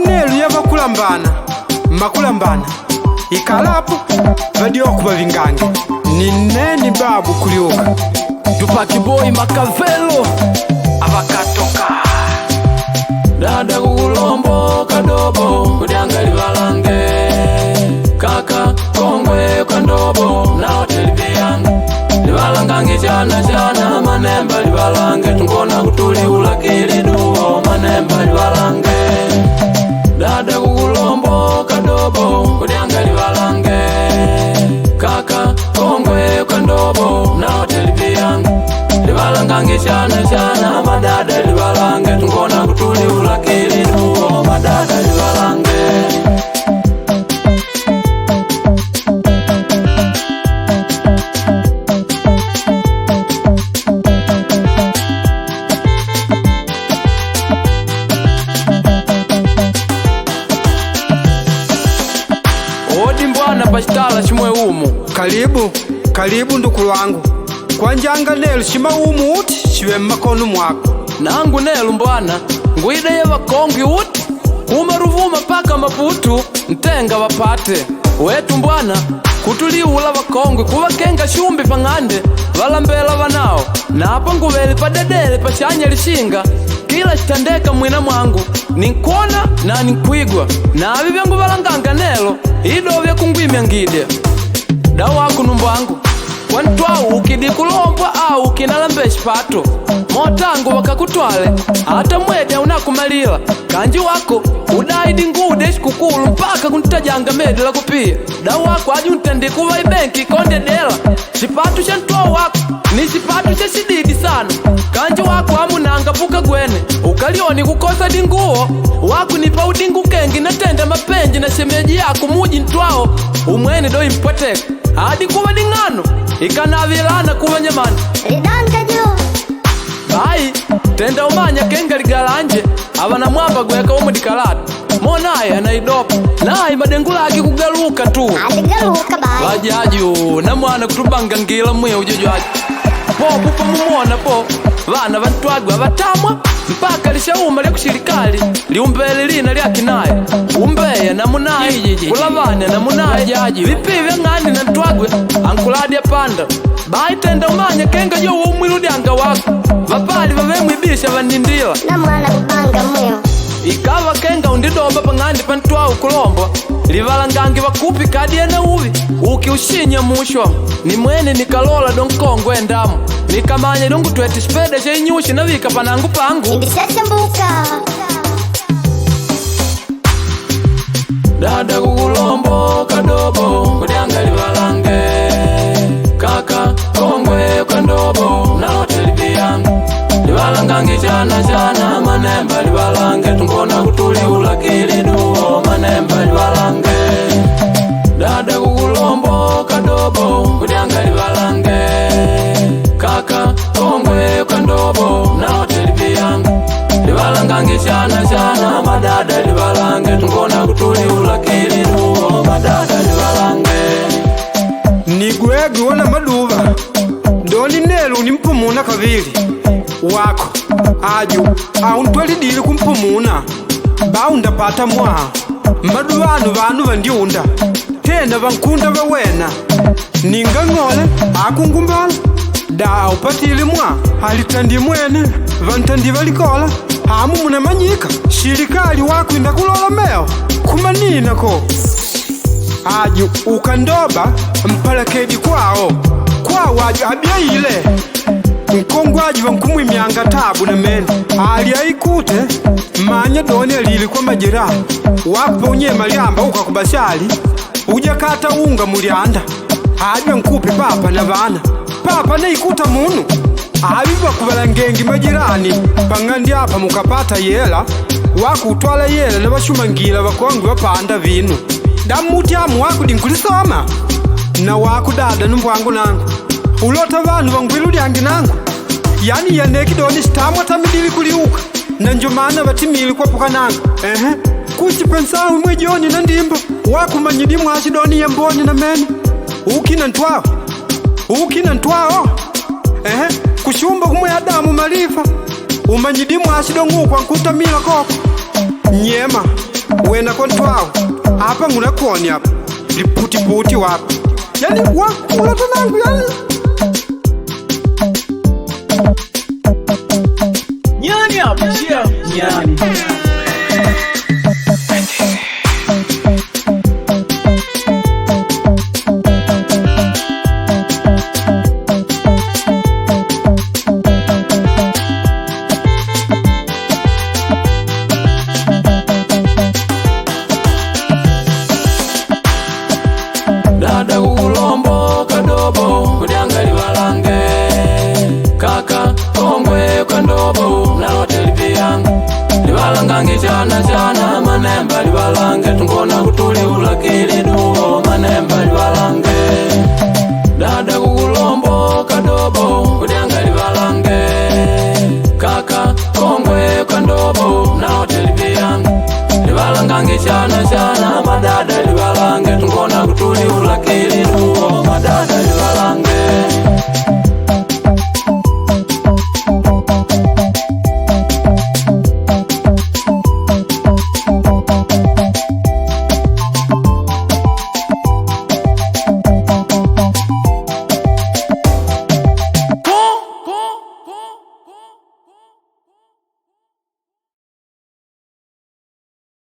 Nelu yabakulambana makulambana ikalapo badio kuba vingange nineni babu kuliuka Tupac Boy Makavelo abakatoka dada kulombo kadobo kudiangali balange kaka kongwe kandobo na hoteli yangu libalangangi chana manemba libalange tungona kutuli ulakili duo manemba libalange dada kulombo kadobo kudiangali balange kaka kongwe kandobo na hoteli yangu libalangangi chana madada libalange tungona kutuli ulakili duo madada libalange Odi mbwana pachitala chimwe umu karibu ndukulu wangu kwa njanga Nelu shima umu uti chiwe mmakono mwako nangu Nelu mbwana ngwide ye bakongi uti kuma Ruvuma paka Maputu ntenga wapate wetu mbwana kutuliula bakongwe kubakenga shumbi pang'ande balambela banao napo ngubeli padedele pachanya lishinga kila chitandeka mwina mwangu ninkona na ninkwigwa na bibyangu balanganga Nelo idovya kungwimya ngide dawaku numbwangu kwantwau ukidi kulombwa au ukinalambeshi pato motangu wakakutwale hata mwede unakumalila kanji wako udaidi ngude shikukulu mpaka kuntajanga mede la kupia dawako ajuntende kuwa ibenki konde dela chipatu cha ntwau wako ni chipatu cha shididi sana kanji wako amunanga puka gwene ukalioni kukosa dinguo waku nipa udingu kengi natenda mapenji na shemeji yako muji ntwao umwene doi mpwateka hadi kuwa dingano ikanavilana kuwa nyamani Ridanga juu Hai, tenda umanya kenga ligalanje abana mwamba gweka umudikalata monaye anaidopa naye madengula haki kugaluka tu adigaluka bai wajajo na mwana kutubanga ngila mwe ujojoaji po pupa mumona po vana vantwagwa vatamwa mpaka lishauma lya kushirikali liumbele lina lya kinaye umbeya na munaye kulavanya na munaye jaji vipi vya ng'ani na ntwagwe ankuladya panda bai tenda umanya kenga jo umwiludyanga wako vapali vavemwibisha vanindila na mwana kubanga mweo ikava kenga undidomba pang'andi pantwau kulombwa livalangangi vakupi kadi ena uvi ukiushinya mushwa ni mwene nikalola donkongwe endamu nikamanya dongu twete spede cha inyushi na vika panangu pangu indishachambuka dada kukulombo kadobo kudianga livalange kaka kongwe kandobo na hoteli yangu livalangangi chana manemba livalange tungona kutuli ulakili duo manemba livalange dada kukulombo kadobo kudianga livalange kaka kongwe kandobo na hoteli yangu livalangangi chana madada livalange tungona kutuli ulakili duo madada livalange nigwegi wona maduva doli Nelu nimpumuna kavili wako aju au ntwalidili kumpumuna baundapata mwaha maduvanu vanu vandiunda tena vankunda vawena ninga ng'ole akungumbala da upatili mwa halitandi mwene vantandi valikola hamu munamanyika shirikali wako indakulola meo kumanina ko aju ukandoba mpalakedi kwao aju abyaile nkongwaji vankumwimyanga tabu na mene ali aikute manya done lili kwa majira wakupa unyema lyamba ukakubashali ujakata unga mulyanda ajwe nkupe papa na vana papa naikuta munu abiva kuvalangengi majirani pang'andi apa mukapata yela wakutwala yela na vashumangila vakongi vapanda vinu damutyamu wakudinkulisoma na wakudada numbwangu nangu ulota vanu vangwilu lyangi nangu yani yanekidoni sitamwa tamidili kuliuka na njomana vatimili kwapuka nangu kuchi pensawu mwijoni na ndimbo wakumanyidi mwashidoni yemboni na mene ukina ntwao kushumba kumwe Adamu malifa umanyidimu ashidongu kwa nkutamila koko nyema wena kontwao apa ngulakoni apa liputiputi wapa yani wakula tanangu yani nyani hapa shia nyani dada kulombo kadobo kudyanga libalange kaka kongwe kandobo nalote libyanga libalangange chana manemba libalange tungona kutuli ulakili duo manemba libalange dada kulombo kadobo kudyanga libalange kaka kongwe kandobo nalote libyanga libalangange chana